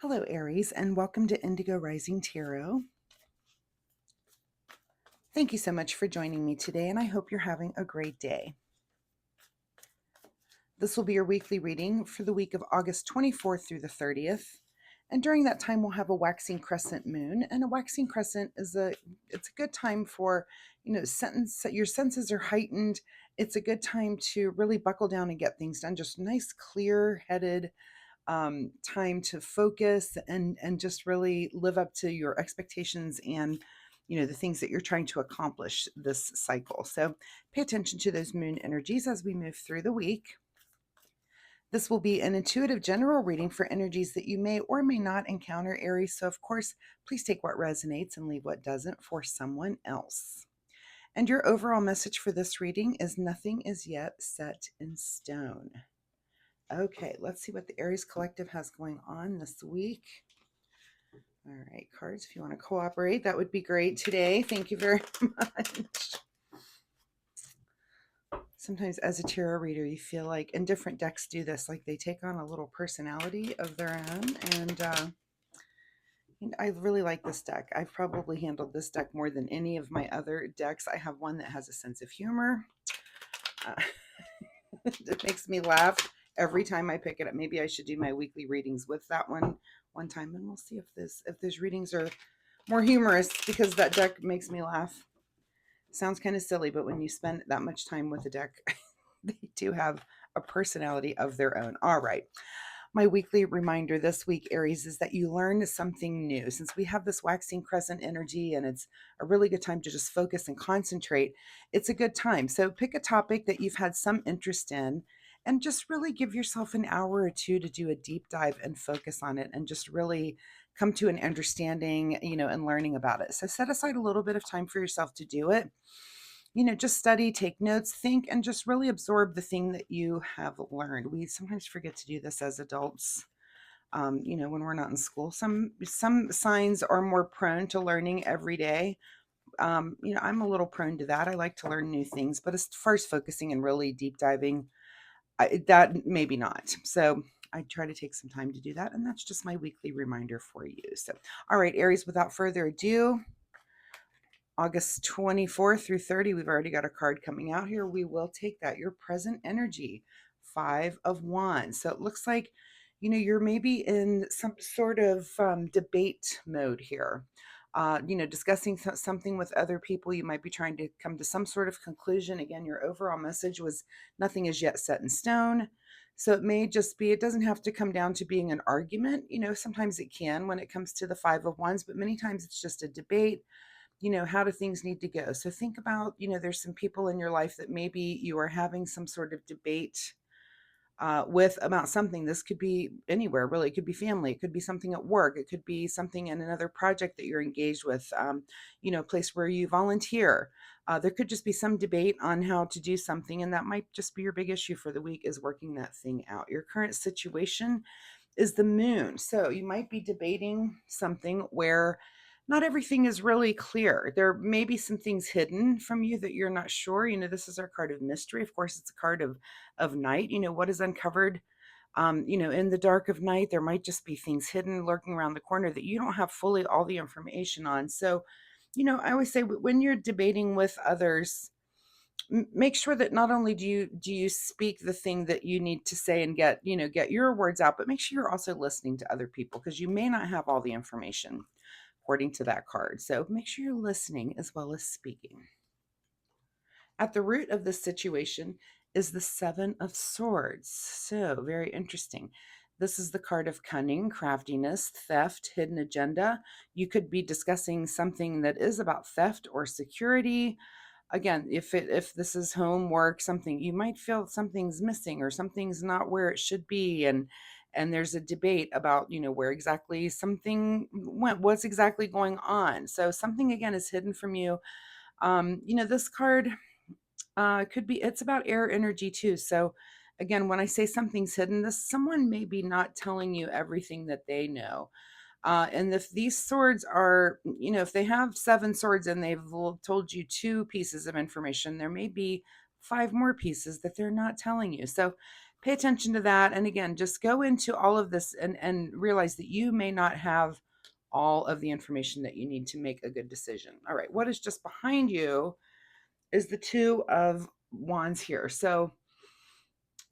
Hello, Aries, and welcome to Indigo Rising Tarot. Thank you so much for joining me today, and I hope you're having a great day. This will be your weekly reading for the week of August 24th through the 30th. And during that time, we'll have a waxing crescent moon. And a waxing crescent is it's a good time for, your senses are heightened. It's a good time to really buckle down and get things done. Just nice, clear-headed time to focus and just really live up to your expectations and the things that you're trying to accomplish this cycle. So pay attention to those moon energies as we move through the week. This will be an intuitive general reading for energies that you may or may not encounter, Aries. So of course, please take what resonates and leave what doesn't for someone else. And your overall message for this reading is nothing is yet set in stone. Okay, let's see what the Aries Collective has going on this week. All right, cards, if you want to cooperate, that would be great today. Thank you very much. Sometimes as a tarot reader, you feel like, and different decks do this, like they take on a little personality of their own. And I really like this deck. I've probably handled this deck more than any of my other decks. I have one that has a sense of humor. It makes me laugh every time I pick it up. Maybe I should do my weekly readings with that one time, and we'll see if those readings are more humorous, because that deck makes me laugh. Sounds kind of silly, but when you spend that much time with a deck, they do have a personality of their own. All right. My weekly reminder this week, Aries, is that you learn something new. Since we have this waxing crescent energy and it's a really good time to just focus and concentrate, it's a good time. So pick a topic that you've had some interest in and just really give yourself an hour or two to do a deep dive and focus on it and just really come to an understanding, and learning about it. So set aside a little bit of time for yourself to do it. Just study, take notes, think, and just really absorb the thing that you have learned. We sometimes forget to do this as adults. When we're not in school, some signs are more prone to learning every day. I'm a little prone to that. I like to learn new things, but as far as focusing and really deep diving, that maybe not. So I try to take some time to do that, and that's just my weekly reminder for you. So, all right, Aries, without further ado, August 24th through 30, we've already got a card coming out here. We will take that. Your present energy, 5 of Wands. So it looks like, you're maybe in some sort of debate mode here. Discussing something with other people. You might be trying to come to some sort of conclusion. Again, your overall message was nothing is yet set in stone. So it may just be, it doesn't have to come down to being an argument. Sometimes it can when it comes to the 5 of Wands, but many times it's just a debate. How do things need to go? So think about, there's some people in your life that maybe you are having some sort of debate with about something. This could be anywhere, really. It could be family. It could be something at work. It could be something in another project that you're engaged with, a place where you volunteer. There could just be some debate on how to do something, and that might just be your big issue for the week, is working that thing out. Your current situation is the moon. So you might be debating something where not everything is really clear. There may be some things hidden from you that you're not sure. This is our card of mystery. Of course, it's a card of night. What is uncovered, in the dark of night. There might just be things hidden, lurking around the corner that you don't have fully all the information on. So, I always say, when you're debating with others, make sure that not only do you speak the thing that you need to say and get your words out, but make sure you're also listening to other people, because you may not have all the information according to that card. So make sure you're listening as well as speaking. At the root of this situation is the 7 of Swords. So very interesting. This is the card of cunning, craftiness, theft, hidden agenda. You could be discussing something that is about theft or security. Again, if this is homework, something, you might feel something's missing or something's not where it should be, and there's a debate about where exactly something went, what's exactly going on. So something, again, is hidden from you. This card could be, it's about air energy too. So again, when I say something's hidden, this someone may be not telling you everything that they know. And if these swords are, if they have 7 swords and they've told you 2 pieces of information, there may be 5 more pieces that they're not telling you. So pay attention to that. And again, just go into all of this and realize that you may not have all of the information that you need to make a good decision. All right, what is just behind you is the Two of Wands here. So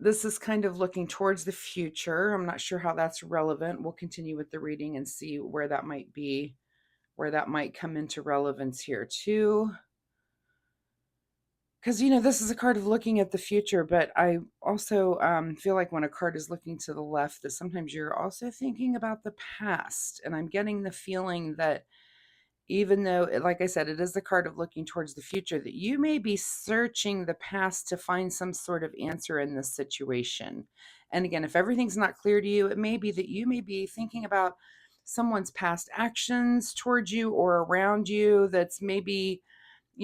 this is kind of looking towards the future. I'm not sure how that's relevant. We'll continue with the reading and see where that might be, where that might come into relevance here too. Because, this is a card of looking at the future, but I also feel like when a card is looking to the left, that sometimes you're also thinking about the past. And I'm getting the feeling that even though, like I said, it is the card of looking towards the future, that you may be searching the past to find some sort of answer in this situation. And again, if everything's not clear to you, it may be that you may be thinking about someone's past actions towards you or around you that's maybe,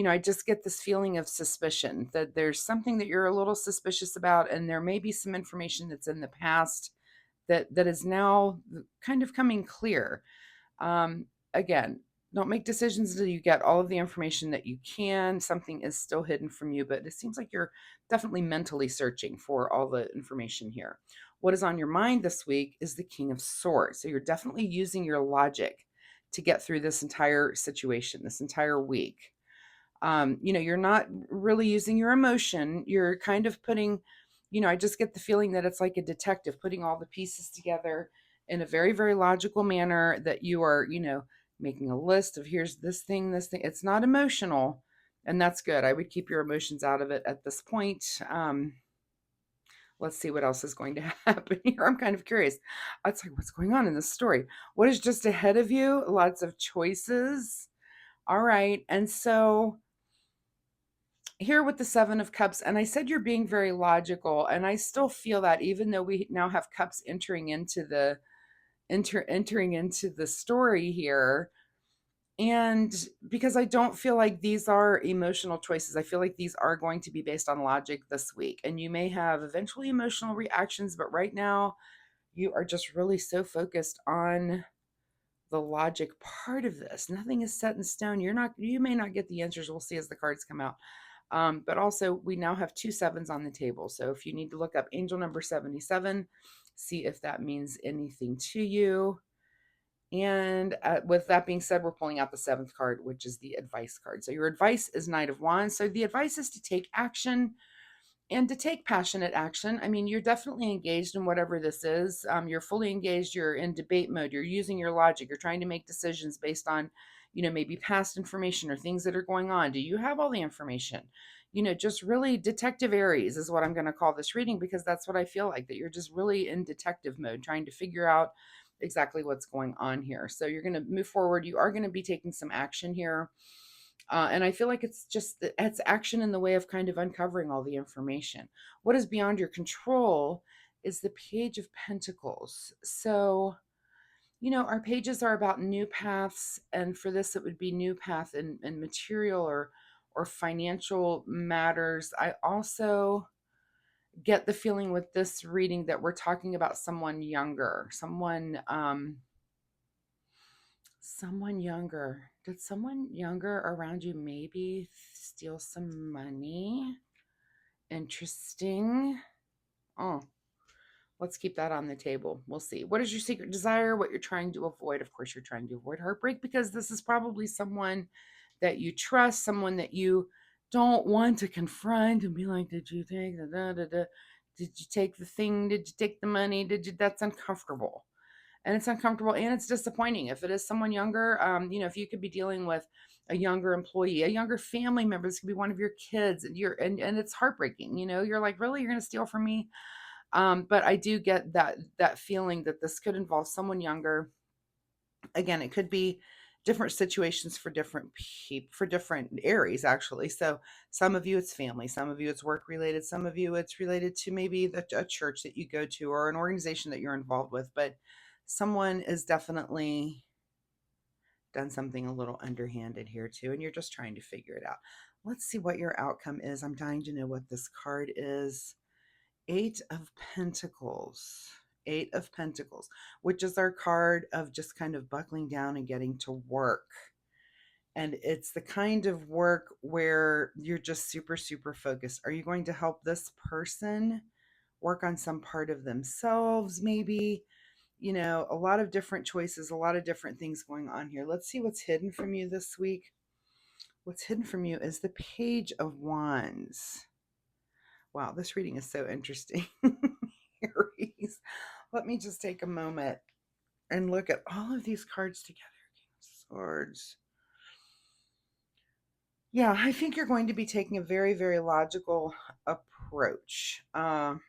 I just get this feeling of suspicion that there's something that you're a little suspicious about, and there may be some information that's in the past that is now kind of coming clear. Again, don't make decisions until you get all of the information that you can. Something is still hidden from you, but it seems like you're definitely mentally searching for all the information here. What is on your mind this week is the King of Swords. So you're definitely using your logic to get through this entire situation, this entire week. You're not really using your emotion. You're kind of putting, I just get the feeling that it's like a detective putting all the pieces together in a very, very logical manner, that you are, making a list of here's this thing, this thing. It's not emotional, and that's good. I would keep your emotions out of it at this point. Let's see what else is going to happen here. I'm kind of curious. It's like, what's going on in this story? What is just ahead of you? Lots of choices. All right. And so here with the Seven of Cups, and I said you're being very logical, and I still feel that, even though we now have cups entering into the entering into the story here. And because I don't feel like these are emotional choices, I feel like these are going to be based on logic this week. And you may have eventually emotional reactions, but right now you are just really so focused on the logic part of this. Nothing is set in stone. You may not get the answers. We'll see as the cards come out. But also, we now have two sevens on the table. So if you need to look up angel number 77, see if that means anything to you. And with that being said, we're pulling out the seventh card, which is the advice card. So your advice is Knight of Wands. So the advice is to take action and to take passionate action. I mean, you're definitely engaged in whatever this is. You're fully engaged. You're in debate mode. You're using your logic. You're trying to make decisions based on, maybe past information or things that are going on. Do you have all the information? Just really detective Aries is what I'm going to call this reading, because that's what I feel like, that you're just really in detective mode, trying to figure out exactly what's going on here. So you're going to move forward. You are going to be taking some action here. And I feel like it's action in the way of kind of uncovering all the information. What is beyond your control is the Page of Pentacles. So, our pages are about new paths. And for this, it would be new path in material or financial matters. I also get the feeling with this reading that we're talking about someone younger, someone younger. Did someone younger around you maybe steal some money? Interesting. Oh, let's keep that on the table. We'll see. What is your secret desire? What you're trying to avoid? Of course, you're trying to avoid heartbreak, because this is probably someone that you trust, someone that you don't want to confront and be like, did you take the da, da, da? Did you take the thing? Did you take the money? That's uncomfortable. And it's uncomfortable and it's disappointing. If it is someone younger, if you could be dealing with a younger employee, a younger family member, this could be one of your kids, and it's heartbreaking. You're like, really, you're going to steal from me? But I do get that feeling that this could involve someone younger. Again, it could be different situations for different people, for different areas, actually. So some of you it's family, some of you it's work related, some of you it's related to maybe a church that you go to or an organization that you're involved with. But someone is definitely done something a little underhanded here too, and you're just trying to figure it out. Let's see what your outcome is. I'm dying to know what this card is. Eight of Pentacles. Eight of Pentacles, which is our card of just kind of buckling down and getting to work. And it's the kind of work where you're just super, super focused. Are you going to help this person, work on some part of themselves, maybe. A lot of different choices, a lot of different things going on here. Let's see what's hidden from you this week. What's hidden from you is the Page of Wands. Wow, this reading is so interesting. Aries. Let me just take a moment and look at all of these cards together. King of Swords. Yeah, I think you're going to be taking a very, very logical approach. And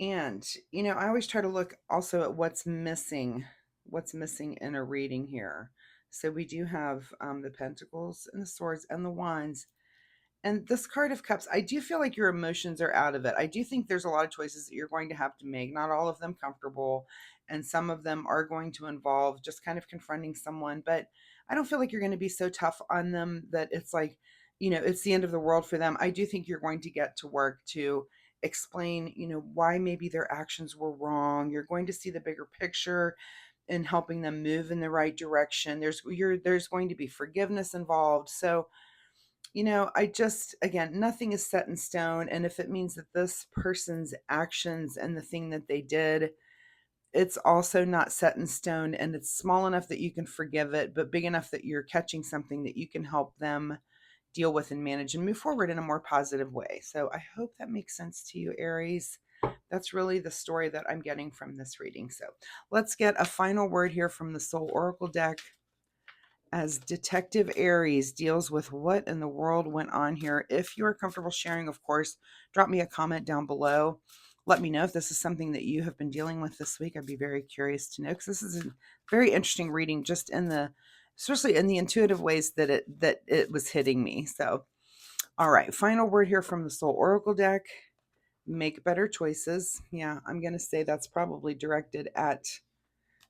I always try to look also at what's missing in a reading here. So we do have the Pentacles and the Swords and the Wands. And this card of cups, I do feel like your emotions are out of it. I do think there's a lot of choices that you're going to have to make, not all of them comfortable. And some of them are going to involve just kind of confronting someone. But I don't feel like you're going to be so tough on them that it's like, it's the end of the world for them. I do think you're going to get to work to explain, why maybe their actions were wrong. You're going to see the bigger picture and helping them move in the right direction. There's going to be forgiveness involved. So, I just, again, nothing is set in stone. And if it means that this person's actions and the thing that they did, it's also not set in stone, and it's small enough that you can forgive it, but big enough that you're catching something that you can help them deal with and manage and move forward in a more positive way. So I hope that makes sense to you, Aries. That's really the story that I'm getting from this reading. So let's get a final word here from the Soul Oracle deck as Detective Aries deals with what in the world went on here. If you are comfortable sharing, of course, drop me a comment down below. Let me know if this is something that you have been dealing with this week. I'd be very curious to know, because this is a very interesting reading, just especially in the intuitive ways that it was hitting me. So, all right, final word here from the Soul Oracle deck. Make better choices. Yeah, I'm going to say that's probably directed at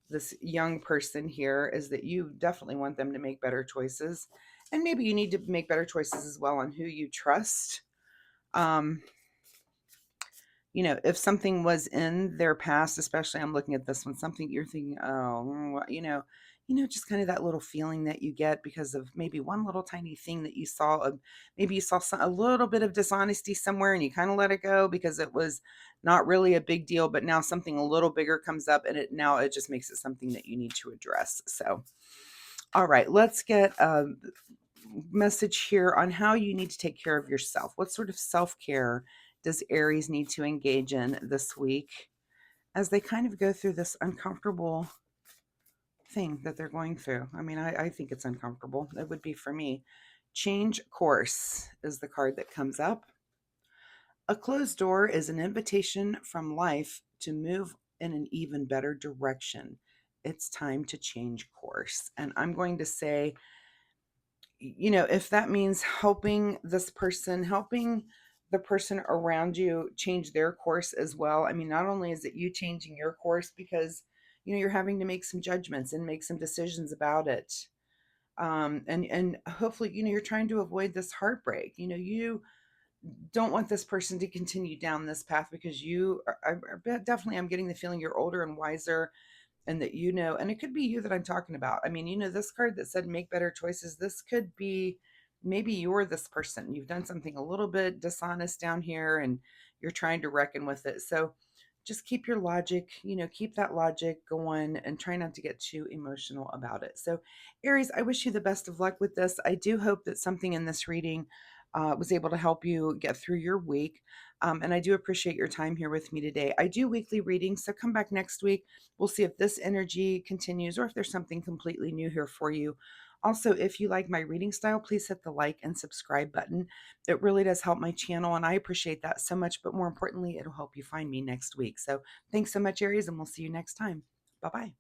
this young person here, is that you definitely want them to make better choices. And maybe you need to make better choices as well on who you trust. If something was in their past, especially I'm looking at this one, something you're thinking, oh, just kind of that little feeling that you get because of maybe one little tiny thing that you saw. Maybe you saw a little bit of dishonesty somewhere and you kind of let it go because it was not really a big deal, but now something a little bigger comes up and it just makes it something that you need to address. So, all right, let's get a message here on how you need to take care of yourself. What sort of self-care does Aries need to engage in this week as they kind of go through this uncomfortable thing that they're going through? I mean, I think it's uncomfortable. It would be for me. Change course is the card that comes up. A closed door is an invitation from life to move in an even better direction. It's time to change course. And I'm going to say, if that means helping the person around you change their course as well. I mean, not only is it you changing your course because, you're having to make some judgments and make some decisions about it. And hopefully, you're trying to avoid this heartbreak. You don't want this person to continue down this path because definitely, I'm getting the feeling you're older and wiser, and that and it could be you that I'm talking about. I mean, this card that said make better choices, this could be, maybe you're this person. You've done something a little bit dishonest down here and you're trying to reckon with it. So just keep your logic, keep that logic going and try not to get too emotional about it. So Aries, I wish you the best of luck with this. I do hope that something in this reading was able to help you get through your week. And I do appreciate your time here with me today. I do weekly readings, so come back next week. We'll see if this energy continues or if there's something completely new here for you. Also, if you like my reading style, please hit the like and subscribe button. It really does help my channel, and I appreciate that so much. But more importantly, it'll help you find me next week. So thanks so much, Aries, and we'll see you next time. Bye-bye.